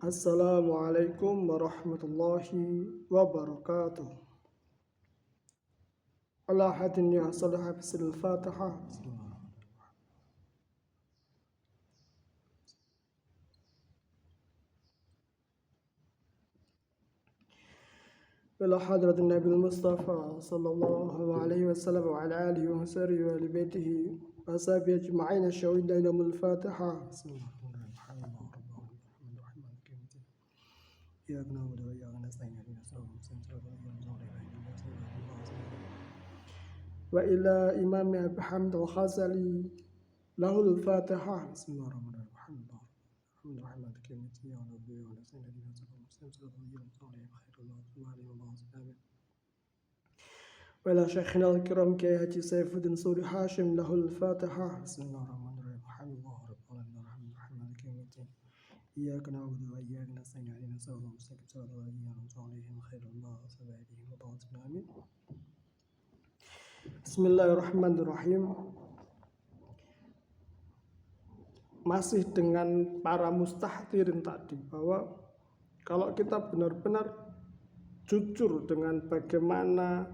Assalamualaikum warahmatullahi wabarakatuh. Ala hadin ya salaha bisil fatihah. Ila hadratin Nabi Mustafa sallallahu alaihi wasallam wa ala alihi wa sahbihi wa ali baitihi wa sahbihi ajma'in asyhadu ila al-fatihah. Ya na'budu wa iyyaka nasta'in wa ila imam Abi Hamid al-Ghazali lahul fatihah. Bismillahirrahmanirrahim. وإلى شيخنا الكرام كي حجي سيف الدين سوري هاشم له الفاتحة. بسم الله الرحمن الرحيم. الحمد لله رب العالمين الرحمن الرحيم مالك يوم الدين إياك نعبد وإياك نستعين اهدنا الصراط المستقيم صراط الذين أنعمت عليهم غير المغضوب عليهم ولا الضالين آمين. Bismillahirrahmanirrahim. Masih dengan para mustahdirin tadi, bahwa kalau kita benar-benar jujur dengan bagaimana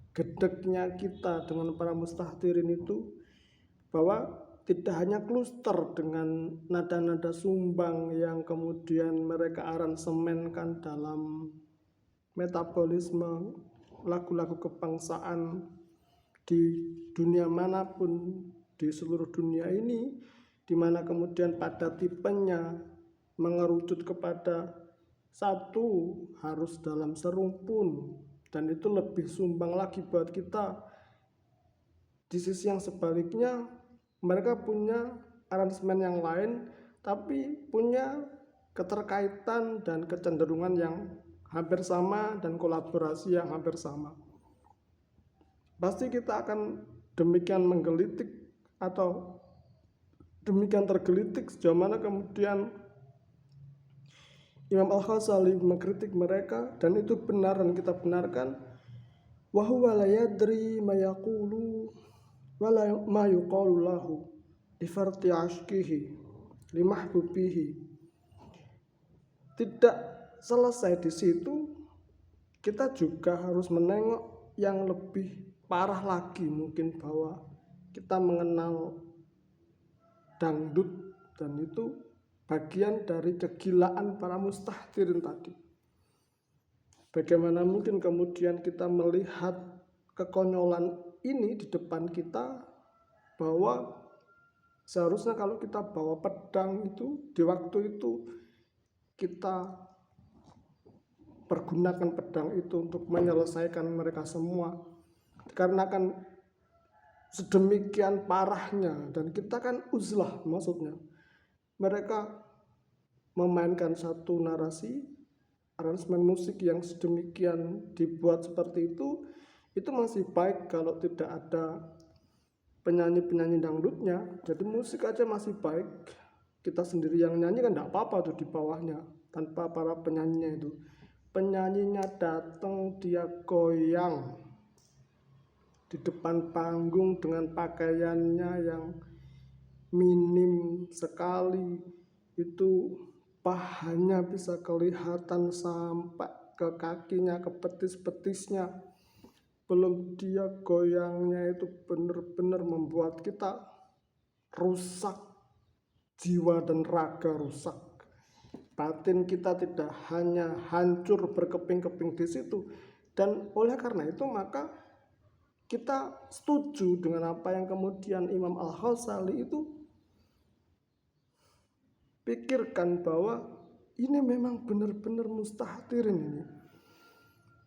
gedeknya kita dengan para mustahdirin itu, bahwa tidak hanya kluster dengan nada-nada sumbang yang kemudian mereka aransemenkan dalam metabolisme lagu-lagu kebangsaan di dunia manapun di seluruh dunia ini, di mana kemudian pada tipenya mengerucut kepada satu harus dalam serumpun, dan itu lebih sumbang lagi buat kita. Di sisi yang sebaliknya, mereka punya aransemen yang lain tapi punya keterkaitan dan kecenderungan yang hampir sama dan kolaborasi yang hampir sama. Pasti kita akan demikian menggelitik atau demikian tergelitik sejauh mana kemudian Imam Al-Ghazali mengkritik mereka, dan itu benar dan kita benarkan. Wa huwa la yadri ma yaqulu wa la ma yuqalu lahu li farti ashkihi li mahbubihi. Tidak selesai di situ, kita juga harus menengok yang lebih parah lagi, mungkin bahwa kita mengenal dangdut, dan itu bagian dari kegilaan para mustahdirin tadi. Bagaimana mungkin kemudian kita melihat kekonyolan ini di depan kita, bahwa seharusnya kalau kita bawa pedang itu, di waktu itu kita pergunakan pedang itu untuk menyelesaikan mereka semua, karena kan sedemikian parahnya. Dan kita kan uzlah, maksudnya mereka memainkan satu narasi, aransemen musik yang sedemikian dibuat seperti itu masih baik kalau tidak ada penyanyi-penyanyi dangdutnya. Jadi musik aja masih baik, kita sendiri yang nyanyi kan tidak apa-apa tuh di bawahnya, tanpa para penyanyinya itu. Penyanyinya datang, dia goyang di depan panggung dengan pakaiannya yang minim sekali, itu pahanya bisa kelihatan sampai ke kakinya, ke betis-betisnya. Belum dia goyangnya itu benar-benar membuat kita rusak, jiwa dan raga rusak. Batin kita tidak hanya hancur berkeping-keping di situ. Dan oleh karena itu maka kita setuju dengan apa yang kemudian Imam Al-Ghazali itu pikirkan, bahwa ini memang benar-benar mustahdirin ini.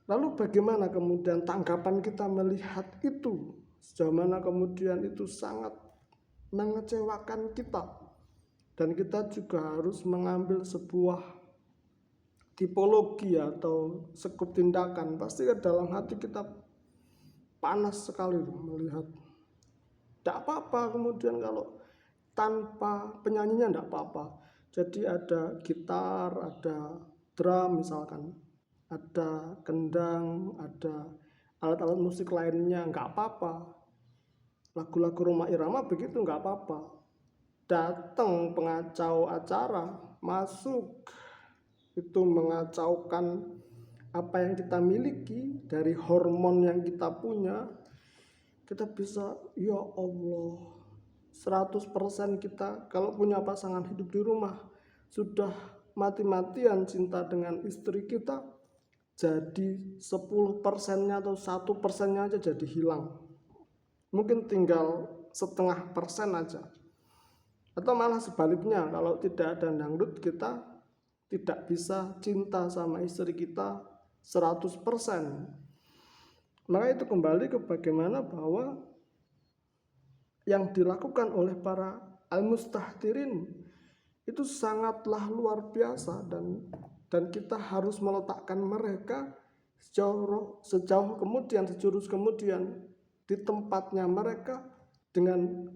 Lalu bagaimana kemudian tanggapan kita melihat itu, sejauh mana kemudian itu sangat mengecewakan kita, dan kita juga harus mengambil sebuah tipologi atau sekup tindakan. Pasti dalam hati kita panas sekali melihat. Tidak apa-apa kemudian kalau tanpa penyanyinya, tidak apa-apa. Jadi ada gitar, ada drum misalkan, ada kendang, ada alat-alat musik lainnya, nggak apa-apa. Lagu-lagu Rhoma Irama begitu, nggak apa-apa. Datang pengacau acara, masuk itu mengacaukan apa yang kita miliki, dari hormon yang kita punya, kita bisa, ya Allah, 100% kita kalau punya pasangan hidup di rumah sudah mati-matian cinta dengan istri kita, jadi 10%-nya atau 1%-nya aja jadi hilang. Mungkin tinggal 0,5% aja. Atau malah sebaliknya, kalau tidak ada dangdut, kita tidak bisa cinta sama istri kita 100%. Maka itu kembali ke bagaimana bahwa yang dilakukan oleh para al-mustahtirin itu sangatlah luar biasa, dan kita harus meletakkan mereka sejauh kemudian, sejurus kemudian di tempatnya mereka, dengan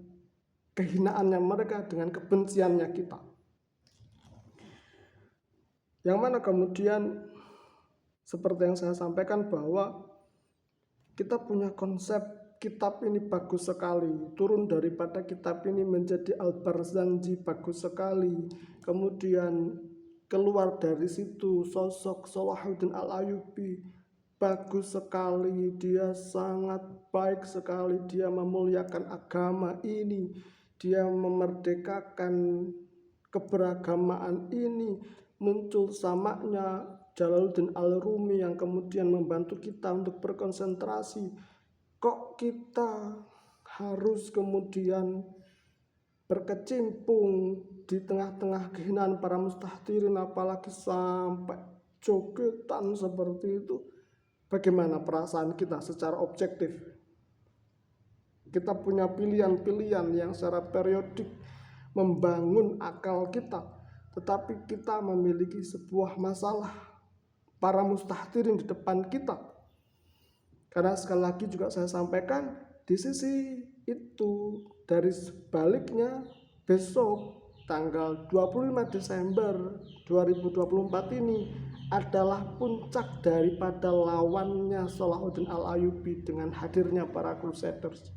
kehinaannya mereka, dengan kebenciannya kita. Yang mana kemudian seperti yang saya sampaikan bahwa kita punya konsep kitab ini bagus sekali, turun daripada kitab ini menjadi Al-Barzanji bagus sekali, kemudian keluar dari situ sosok Salahuddin Al-Ayyubi bagus sekali, dia sangat baik sekali, dia memuliakan agama ini, dia memerdekakan keberagamaan ini. Muncul samaknya Jalaluddin Al-Rumi yang kemudian membantu kita untuk berkonsentrasi. Kok kita harus kemudian berkecimpung di tengah-tengah kehinaan para mustahtirin, apalagi sampai jogetan seperti itu? Bagaimana perasaan kita secara objektif? Kita punya pilihan-pilihan yang secara periodik membangun akal kita, tetapi kita memiliki sebuah masalah para mustahtirin di depan kita. Karena sekali lagi juga saya sampaikan, di sisi itu, dari sebaliknya, besok tanggal 25 Desember 2024 ini adalah puncak daripada lawannya Salahuddin Al-Ayyubi dengan hadirnya para Crusaders.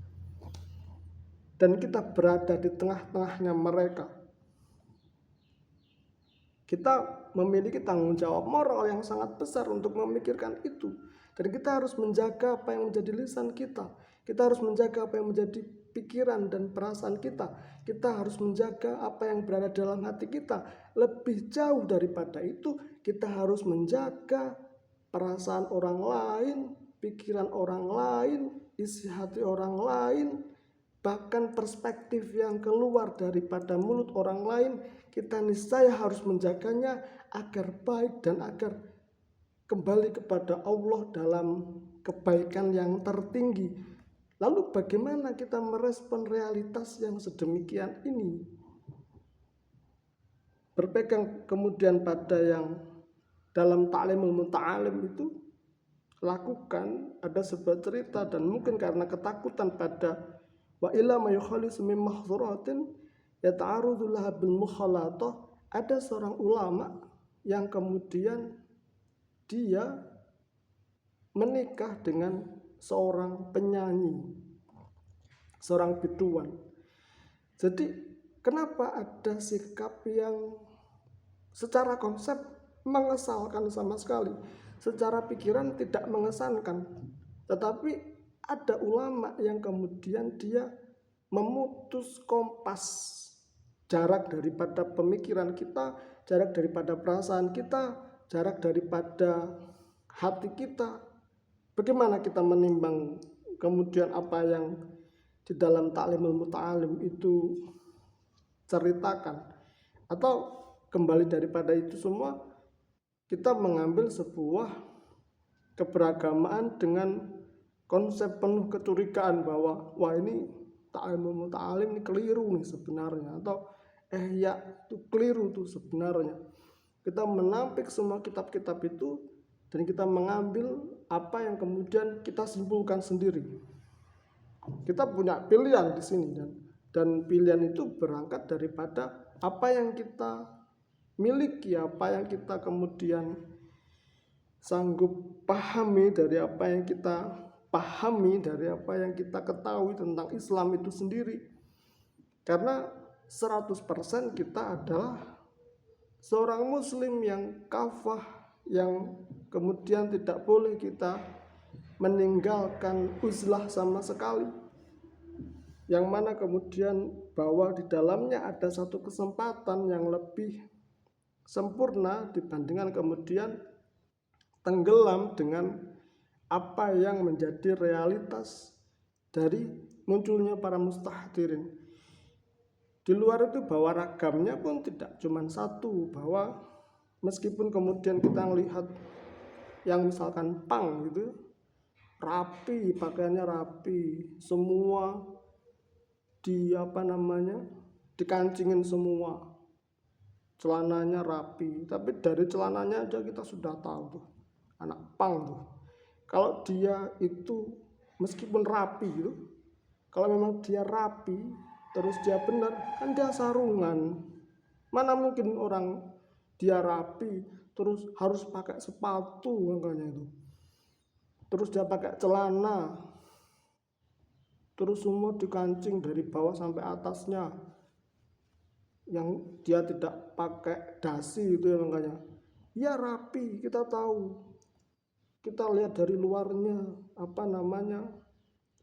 Dan kita berada di tengah-tengahnya mereka. Kita memiliki tanggung jawab moral yang sangat besar untuk memikirkan itu. Dan kita harus menjaga apa yang menjadi lisan kita. Kita harus menjaga apa yang menjadi pikiran dan perasaan kita. Kita harus menjaga apa yang berada dalam hati kita. Lebih jauh daripada itu, kita harus menjaga perasaan orang lain, pikiran orang lain, isi hati orang lain, bahkan perspektif yang keluar daripada mulut orang lain. Kita niscaya harus menjaganya agar baik dan agar kembali kepada Allah dalam kebaikan yang tertinggi. Lalu bagaimana kita merespon realitas yang sedemikian ini? Berpegang kemudian pada yang dalam ta'limul muta'alim itu lakukan, ada sebuah cerita, dan mungkin karena ketakutan pada wa ila ma yukhalisu min mahdzuratin yata'arudu laha bil mukhalatah, ada seorang ulama yang kemudian dia menikah dengan seorang penyanyi, seorang biduan. Jadi kenapa ada sikap yang secara konsep mengesalkan sama sekali, secara pikiran tidak mengesankan, tetapi ada ulama yang kemudian dia memutus kompas jarak daripada pemikiran kita, jarak daripada perasaan kita, jarak daripada hati kita. Bagaimana kita menimbang kemudian apa yang di dalam ta'limul muta'alim itu ceritakan? Atau kembali daripada itu semua, kita mengambil sebuah keberagamaan dengan konsep penuh kecurigaan bahwa wah, ini ta'limul muta'alim ini keliru nih sebenarnya, atau ya itu keliru tuh sebenarnya. Kita menampik semua kitab-kitab itu dan kita mengambil apa yang kemudian kita simpulkan sendiri. Kita punya pilihan di sini, dan pilihan itu berangkat daripada apa yang kita miliki, apa yang kita kemudian sanggup pahami, dari apa yang kita pahami, dari apa yang kita ketahui tentang Islam itu sendiri. Karena 100% kita adalah seorang muslim yang kafah, yang kemudian tidak boleh kita meninggalkan uzlah sama sekali, yang mana kemudian bahwa di dalamnya ada satu kesempatan yang lebih sempurna dibandingkan kemudian tenggelam dengan apa yang menjadi realitas dari munculnya para mustahdirin. Di luar itu bahwa ragamnya pun tidak cuma satu, bahwa meskipun kemudian kita melihat yang misalkan punk gitu, rapi, pakaiannya rapi, semua dikancingin semua, celananya rapi, tapi dari celananya aja kita sudah tahu tuh anak punk tuh, kalau dia itu meskipun rapi gitu, kalau memang dia rapi terus dia benar, kan dia sarungan. Mana mungkin orang dia rapi terus harus pakai sepatu, makanya itu terus dia pakai celana, terus semua dikancing dari bawah sampai atasnya, yang dia tidak pakai dasi itu ya, makanya ya rapi, kita tahu, kita lihat dari luarnya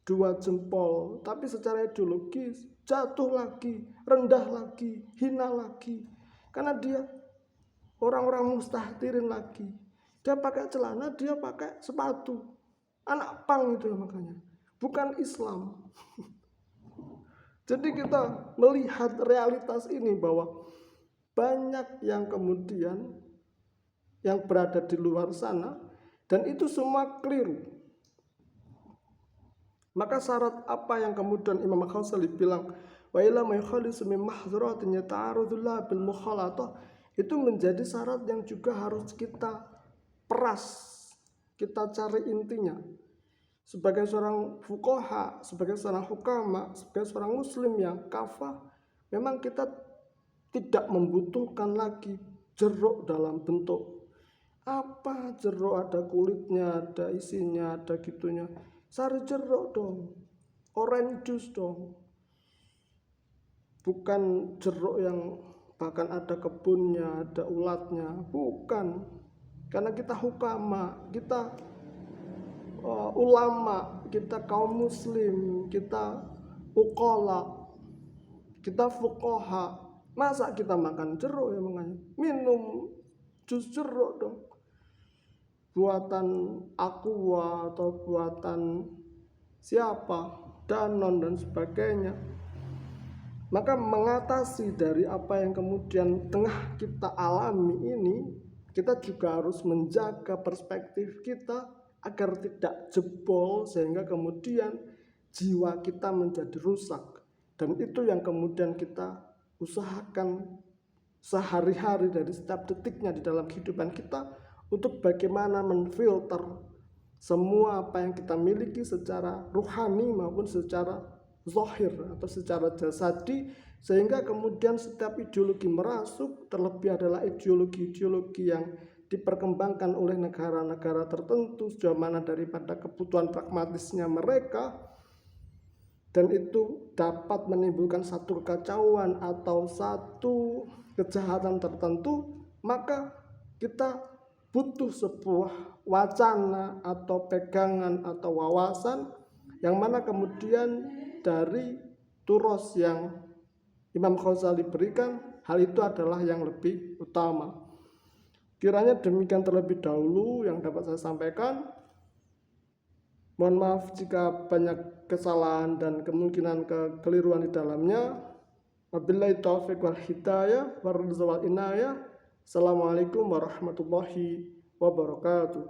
dua jempol, tapi secara ideologis jatuh lagi, rendah lagi, hina lagi, karena dia orang-orang mustahdirin lagi, dia pakai celana, dia pakai sepatu, anak pang itu ya, makanya bukan Islam. Jadi kita melihat realitas ini bahwa banyak yang kemudian yang berada di luar sana dan itu semua keliru. Maka syarat apa yang kemudian Imam Ghazali bilang wa ila ma yukhalisu min mahdzuratin yata'arudullah bil mukhalatah, itu menjadi syarat yang juga harus kita peras, kita cari intinya. Sebagai seorang fuqaha, sebagai seorang hukama, sebagai seorang muslim yang kafah, memang kita tidak membutuhkan lagi jeruk dalam bentuk apa, jeruk ada kulitnya, ada isinya, ada gitunya. Sari jeruk dong, orange juice dong, bukan jeruk yang bahkan ada kebunnya, ada ulatnya, bukan. Karena kita hukama, kita ulama, kita kaum muslim, kita uqala, kita fuqaha, masa kita makan jeruk ya, makanya minum jus jeruk dong, buatan Aqua atau buatan siapa, Danon dan sebagainya. Maka mengatasi dari apa yang kemudian tengah kita alami ini, kita juga harus menjaga perspektif kita agar tidak jebol sehingga kemudian jiwa kita menjadi rusak. Dan itu yang kemudian kita usahakan sehari-hari dari setiap detiknya di dalam kehidupan kita, untuk bagaimana menfilter semua apa yang kita miliki secara ruhani maupun secara zahir atau secara jasadi, sehingga kemudian setiap ideologi merasuk, terlebih adalah ideologi-ideologi yang diperkembangkan oleh negara-negara tertentu sejauh mana daripada kebutuhan pragmatisnya mereka, dan itu dapat menimbulkan satu kekacauan atau satu kejahatan tertentu, maka kita butuh sebuah wacana atau pegangan atau wawasan yang mana kemudian dari turos yang Imam Ghazali berikan, hal itu adalah yang lebih utama. Kiranya demikian terlebih dahulu yang dapat saya sampaikan. Mohon maaf jika banyak kesalahan dan kemungkinan kekeliruan di dalamnya. Wabillahi taufiq wal hidayah wal inayah. Assalamualaikum warahmatullahi wabarakatuh.